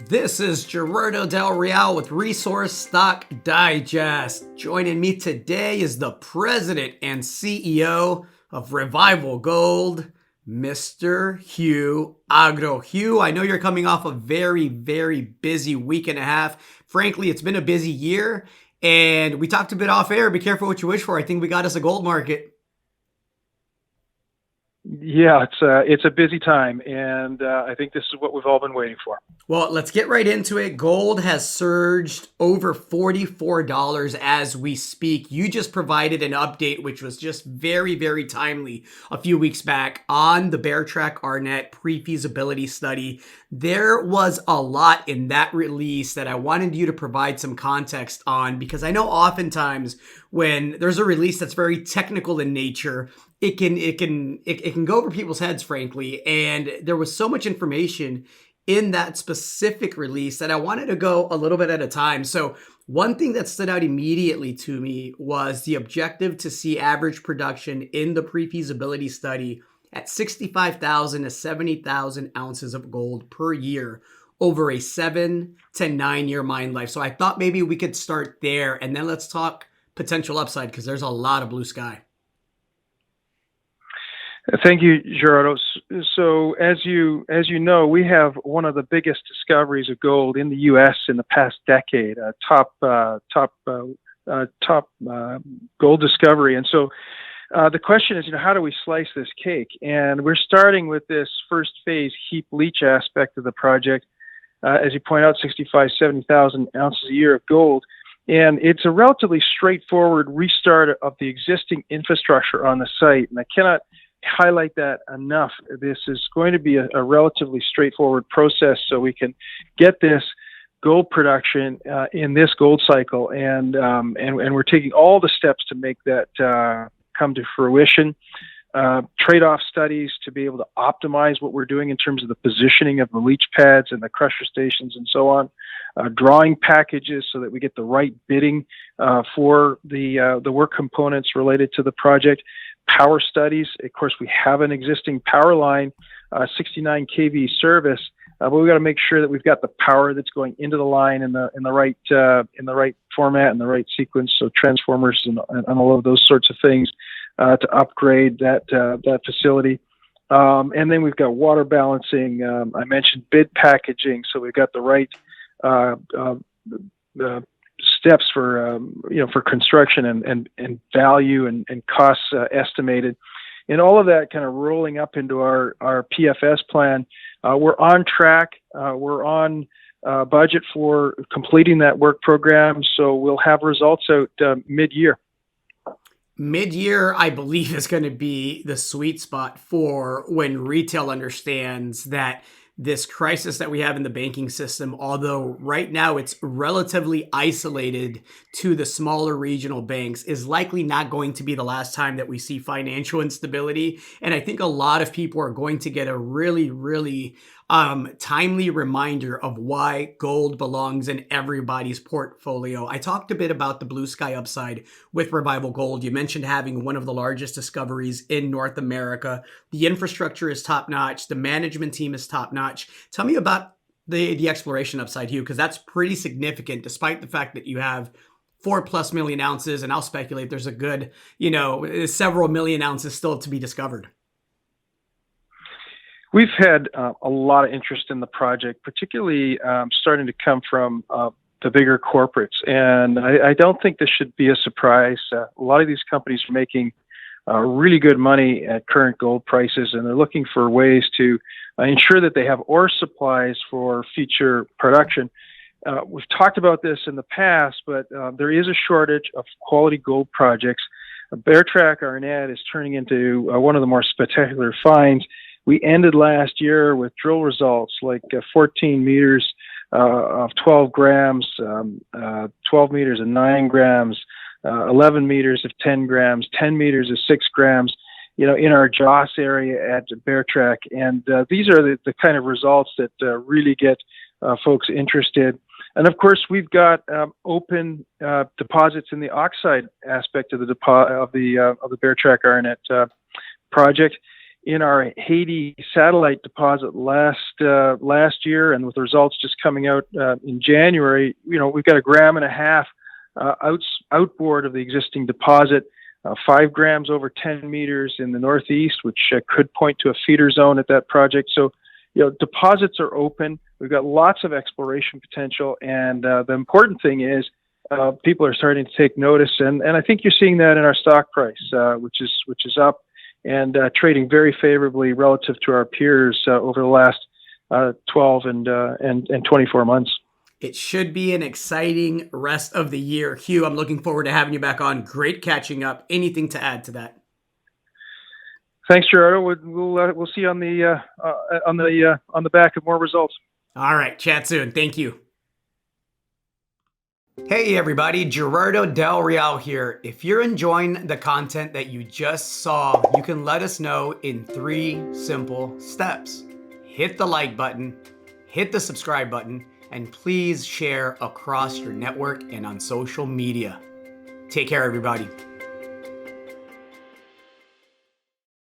This is Gerardo Del Real with Resource Stock Digest. Joining me today is the president and CEO of Revival Gold, Mr. Hugh Agro. Hugh, I know you're coming off a very, very busy week and a half. Frankly, it's been a busy year, and we talked a bit off air. Be careful what you wish for. I think we got us a gold market. Yeah, it's a busy time, and I think this is what we've all been waiting for. Well, let's get right into it. Gold has surged over $44 as we speak. You just provided an update, which was just very, very timely a few weeks back on the Bear Track Arnett pre-feasibility study. There was a lot in that release that I wanted you to provide some context on, because I know oftentimes when there's a release that's very technical in nature, it can go over people's heads, frankly. And there was so much information in that specific release that I wanted to go a little bit at a time. So one thing that stood out immediately to me was the objective to see average production in the pre-feasibility study at 65,000 to 70,000 ounces of gold per year over a 7 to 9 year mine life. So I thought maybe we could start there, and then let's talk potential upside, because there's a lot of blue sky. Thank you, Gerardo. So as you know, we have one of the biggest discoveries of gold in the U.S. in the past decade, a top gold discovery. And so the question is, how do we slice this cake? And we're starting with this first phase heap leach aspect of the project. As you point out, 65, 70,000 ounces a year of gold. And it's a relatively straightforward restart of the existing infrastructure on the site. And I cannot highlight that enough. This is going to be a relatively straightforward process, so we can get this gold production in this gold cycle, and we're taking all the steps to make that come to fruition. Trade-off studies to be able to optimize what we're doing in terms of the positioning of the leach pads and the crusher stations and so on. Drawing packages so that we get the right bidding for the work components related to the project. Power studies. Of course, we have an existing power line, 69 kV service, but we've got to make sure that we've got the power that's going into the line in the right format and the right sequence. So transformers and all of those sorts of things to upgrade that facility. And then we've got water balancing. I mentioned bid packaging, so we've got the right steps for construction and value and costs estimated, and all of that kind of rolling up into our PFS plan. We're on track. We're on budget for completing that work program, so we'll have results out mid-year. Mid-year, I believe, is going to be the sweet spot for when retail understands that this crisis that we have in the banking system, although right now it's relatively isolated to the smaller regional banks, is likely not going to be the last time that we see financial instability. And I think a lot of people are going to get a really, really timely reminder of why gold belongs in everybody's portfolio. I talked a bit about the blue sky upside with Revival Gold. You mentioned having one of the largest discoveries in North America. The infrastructure is top notch. The management team is top notch. Tell me about the exploration upside, Hugh, because that's pretty significant, despite the fact that you have 4+ million ounces, and I'll speculate there's a good, several million ounces still to be discovered. We've had a lot of interest in the project, particularly starting to come from the bigger corporates. And I don't think this should be a surprise. A lot of these companies are making really good money at current gold prices, and they're looking for ways to ensure that they have ore supplies for future production. We've talked about this in the past, but there is a shortage of quality gold projects. Bear Track Arnett is turning into one of the more spectacular finds. We ended last year with drill results like 14 meters of 12 grams, 12 meters of 9 grams, 11 meters of 10 grams, 10 meters of 6 grams, in our Joss area at Bear Track. And these are the kind of results that really get folks interested. And of course, we've got open deposits in the oxide aspect of the Bear Track Arnett project. in our Haiti satellite deposit last year, and with the results just coming out in January, we've got 1.5 grams outboard of the existing deposit, 5 grams over 10 meters in the northeast, which could point to a feeder zone at that project. So, deposits are open. We've got lots of exploration potential, and the important thing is people are starting to take notice, and I think you're seeing that in our stock price, which is up and trading very favorably relative to our peers over the last 12 and 24 months. It should be an exciting rest of the year. Hugh, I'm looking forward to having you back on. Great catching up. Anything to add to that? Thanks, Gerardo. We'll see you on the back of more results. All right, chat soon. Thank you. Hey everybody, Gerardo Del Real here. If you're enjoying the content that you just saw, you can let us know in 3 simple steps. Hit the like button, hit the subscribe button, and please share across your network and on social media. Take care, everybody.